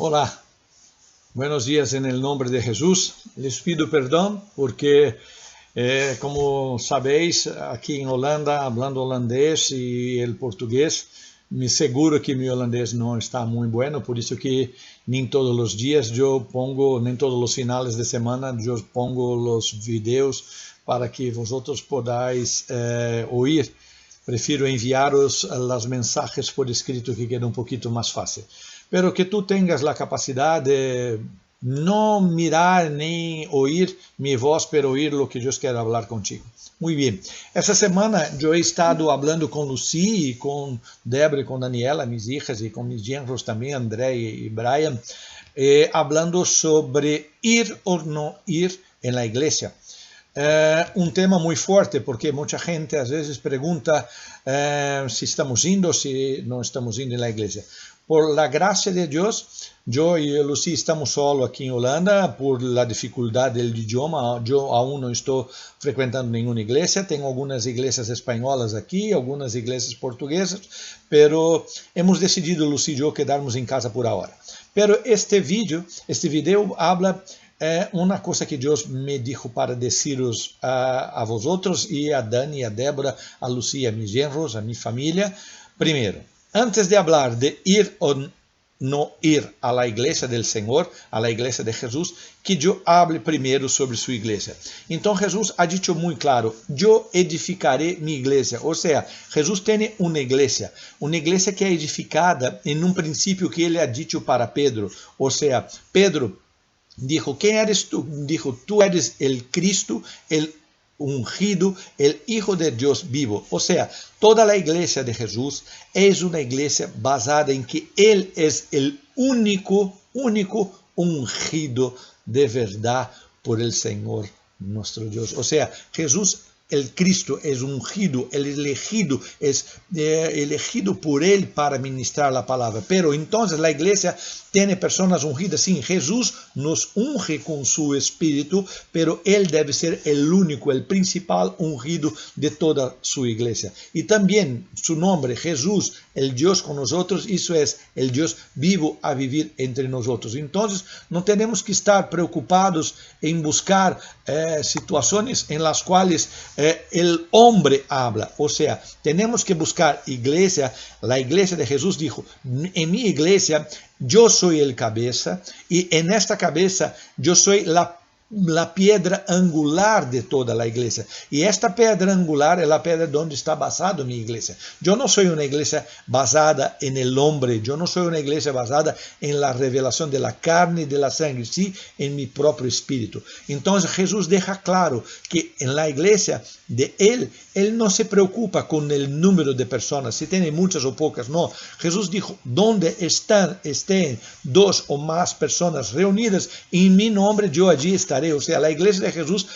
Hola, buenos días en el nombre de Jesús. Les pido perdón porque, como sabéis, aquí en Holanda, hablando holandés y el portugués, me seguro que mi holandés no está muy bueno, por eso que ni todos los días yo pongo, ni todos los finales de semana yo pongo los videos para que vosotros podáis oír. Prefiero enviaros las mensajes por escrito que queda un poquito más fácil. Pero que tú tengas la capacidad de no mirar ni oír mi voz, pero oír lo que Dios quiere hablar contigo. Muy bien. Essa semana eu he estado hablando com Lucy, com Débora, com Daniela, mis hijas, e com mis genros também, André e Brian, hablando sobre ir ou não ir en la iglesia. Tema muy fuerte porque mucha gente a veces pregunta si estamos yendo, si no estamos yendo en la iglesia. Por la gracia de Dios, yo y Lucy estamos solo aquí en Holanda por la dificultad del idioma. Yo aún no estoy frecuentando ninguna iglesia, tengo algunas iglesias españolas aquí, algunas iglesias portuguesas, pero hemos decidido Lucy y yo quedarnos en casa por ahora. Pero este video habla uma coisa que Deus me dijo para deciros a vosotros e a Dani, a Débora, a Lucia, a mis genros, a mi família. Primeiro, antes de hablar de ir ou não ir a la iglesia del Senhor, a la iglesia de Jesús, que eu hable primeiro sobre sua iglesia. Então Jesus ha dicho muito claro, eu edificaré mi iglesia. Ou seja, Jesus tem uma iglesia que é edificada em um princípio que ele ha dicho para Pedro. Ou seja, Pedro dijo, ¿quién eres tú? Dijo, tú eres el Cristo, el ungido, el Hijo de Dios vivo. O sea, toda la iglesia de Jesús es una iglesia basada en que Él es el único ungido de verdad por el Señor nuestro Dios. O sea, Jesús, el Cristo, es ungido, el elegido, es elegido por Él para ministrar la palabra. Pero entonces la iglesia tiene personas ungidas. Sí, Jesús nos unge con su Espíritu, pero Él debe ser el único, el principal ungido de toda su iglesia. Y también su nombre, Jesús, el Dios con nosotros, eso es el Dios vivo a vivir entre nosotros. Entonces, no tenemos que estar preocupados en buscar situaciones en las cuales el hombre habla. O sea, tenemos que buscar iglesia. La iglesia de Jesús dijo, en mi iglesia yo soy el cabeza y en esta cabeza yo soy la piedra angular de toda la iglesia. Y esta piedra angular es la piedra donde está basada mi iglesia. Yo no soy una iglesia basada en el hombre, yo no soy una iglesia basada en la revelación de la carne y de la sangre, sí, en mi propio espíritu. Entonces Jesús deja claro que en la iglesia de Él no se preocupa con el número de personas, si tiene muchas o pocas, no. Jesús dijo, donde estén dos o más personas reunidas en mi nombre, yo allí estaré. O sea, la iglesia de Jesús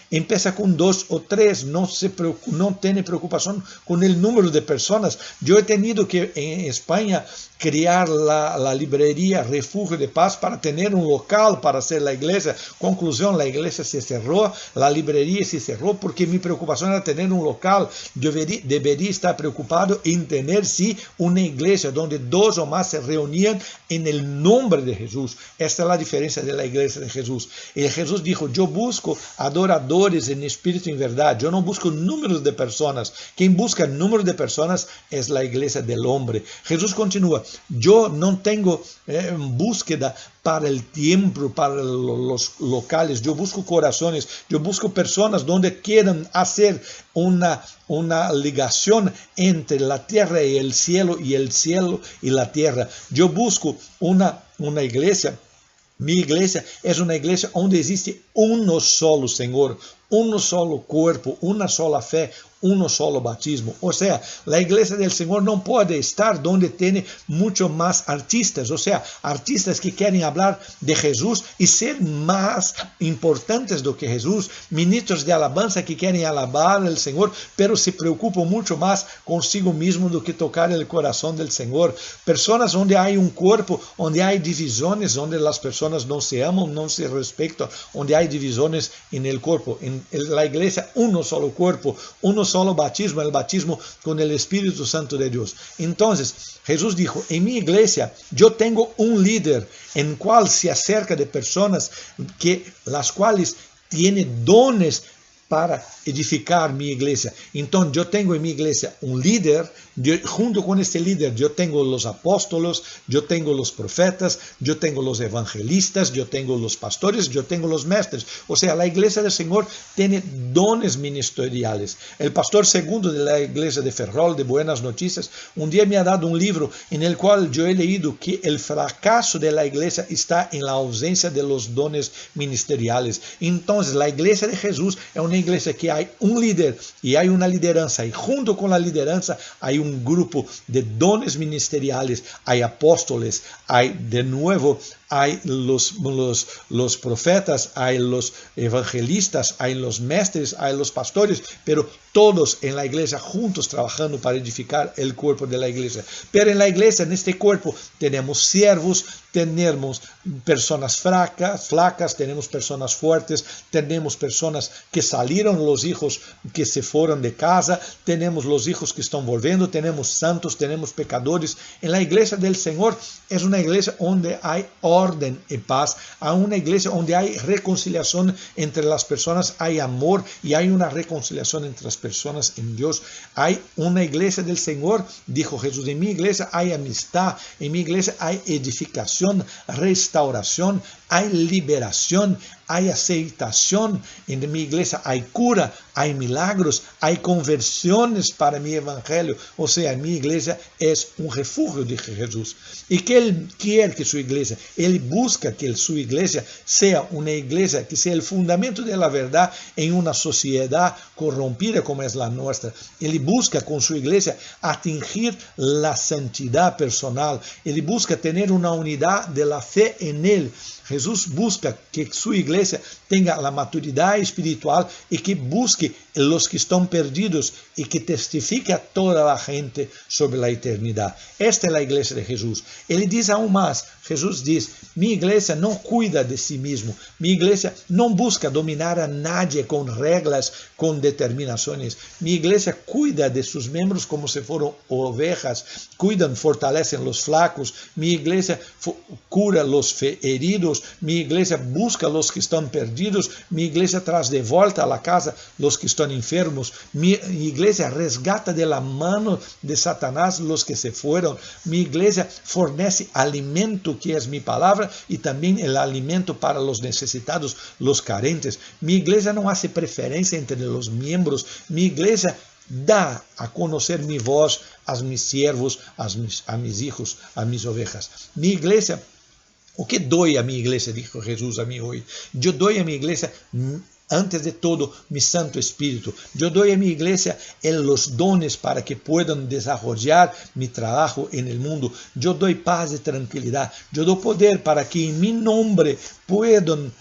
empieza con 2 o 3, no tiene preocupación con el número de personas. Yo he tenido que en España crear la librería Refugio de Paz para tener un local para hacer la iglesia. Conclusión, la iglesia se cerró, la librería se cerró porque mi preocupación era tener un local. Yo debería estar preocupado en tener, sí, una iglesia donde 2 o más se reunían en el nombre de Jesús. Esta es la diferencia de la iglesia de Jesús. Y Jesús dijo, yo busco adoradores en espíritu y en verdad. Yo no busco números de personas. Quien busca números de personas es la iglesia del hombre. Jesús continúa, yo no tengo búsqueda para el tiempo, para los locales. Yo busco corazones, yo busco personas donde quieran hacer una ligación entre la tierra y el cielo y la tierra. Yo busco una iglesia. Mi iglesia es una iglesia donde existe uno solo Señor, uno solo cuerpo, una sola fe, uno solo batismo. O sea, la iglesia del Señor no puede estar donde tiene mucho más artistas. O sea, artistas que quieren hablar de Jesús y ser más importantes do que Jesús. Ministros de alabanza que quieren alabar al Señor, pero se preocupan mucho más consigo mismo do que tocar el corazón del Señor. Personas donde hay un cuerpo, donde hay divisiones, donde las personas no se aman, no se respetan, donde hay divisiones en el cuerpo. En la iglesia, uno solo cuerpo, uno solo batismo, el batismo con el Espíritu Santo de Dios. Entonces, Jesús dijo, en mi iglesia yo tengo un líder en cual se acerca de personas las cuales tienen dones para edificar mi iglesia. Entonces yo tengo en mi iglesia un líder, junto con este líder yo tengo los apóstolos, yo tengo los profetas, yo tengo los evangelistas, yo tengo los pastores, yo tengo los maestros. O sea, la iglesia del Señor tiene dones ministeriales. El pastor segundo de la iglesia de Ferrol, de Buenas Noticias, un día me ha dado un libro en el cual yo he leído que el fracaso de la iglesia está en la ausencia de los dones ministeriales. Entonces, la iglesia de Jesús es una iglesia que hay un líder y hay una lideranza, y junto con la lideranza hay un grupo de dones ministeriales, hay apóstoles, hay de nuevo, hay los profetas, hay los evangelistas, hay los maestros, hay los pastores, pero todos en la iglesia juntos trabajando para edificar el cuerpo de la iglesia. Pero en la iglesia, en este cuerpo, tenemos siervos, tenemos personas flacas, tenemos personas fuertes, tenemos personas que salieron, los hijos que se fueron de casa, tenemos los hijos que están volviendo, tenemos santos, tenemos pecadores. En la iglesia del Señor es una iglesia donde hay orden y paz, hay una iglesia donde hay reconciliación entre las personas, hay amor y hay una reconciliación entre las personas en Dios. Hay una iglesia del Señor, dijo Jesús, en mi iglesia hay amistad, en mi iglesia hay edificación, restauración, hay liberación, hay aceitación. En mi iglesia hay cura, hay milagros, hay conversiones para mi evangelio. O sea, mi iglesia es un refugio de Jesús. Y que Él quiere que su iglesia, Él busca que su iglesia sea una iglesia que sea el fundamento de la verdad en una sociedad corrompida como es la nuestra. Él busca con su iglesia atingir la santidad personal. Él busca tener una unidad de la fe en Él. Jesús busca que su iglesia tenga la maturidad espiritual y que busque los que están perdidos y que testifique a toda la gente sobre la eternidad. Esta es la iglesia de Jesús. Él dice aún más, Jesús dice, mi iglesia no cuida de sí mismo, mi iglesia no busca dominar a nadie con reglas, con determinaciones. Mi iglesia cuida de sus miembros como si fueran ovejas, cuidan, fortalecen los flacos, mi iglesia cura los heridos, mi iglesia busca a los que están perdidos, mi iglesia trae de vuelta a la casa los que están enfermos, mi iglesia resgata de la mano de Satanás los que se fueron, mi iglesia fornece alimento, que es mi palabra, y también el alimento para los necesitados, los carentes. Mi iglesia no hace preferencia entre los miembros, mi iglesia da a conocer mi voz a mis siervos, a mis hijos, a mis ovejas. Mi iglesia, o que doy a mi iglesia, dijo Jesús a mí hoy. Yo doy a mi iglesia, antes de todo, mi Santo Espíritu. Yo doy a mi iglesia los dones para que puedan desarrollar mi trabajo en el mundo. Yo doy paz y tranquilidad. Yo doy poder para que en mi nombre puedan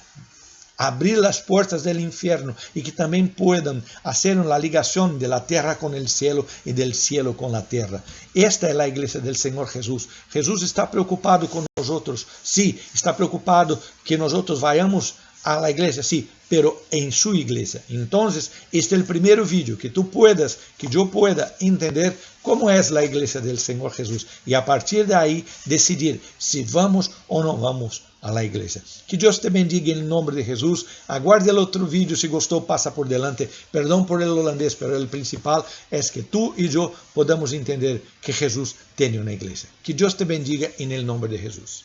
abrir las puertas del infierno y que también puedan hacer la ligación de la tierra con el cielo y del cielo con la tierra. Esta es la iglesia del Señor Jesús. Jesús está preocupado con nosotros, sí, está preocupado que nosotros vayamos a la iglesia, sí, pero en su iglesia. Entonces, este es el primer vídeo, que yo pueda entender cómo es la iglesia del Señor Jesús y a partir de ahí decidir si vamos o no vamos a la iglesia. Que Dios te bendiga en el nombre de Jesús. Aguarde el otro vídeo, si gustó, pasa por delante. Perdón por el holandés, pero el principal es que tú y yo podamos entender que Jesús tiene una iglesia. Que Dios te bendiga en el nombre de Jesús.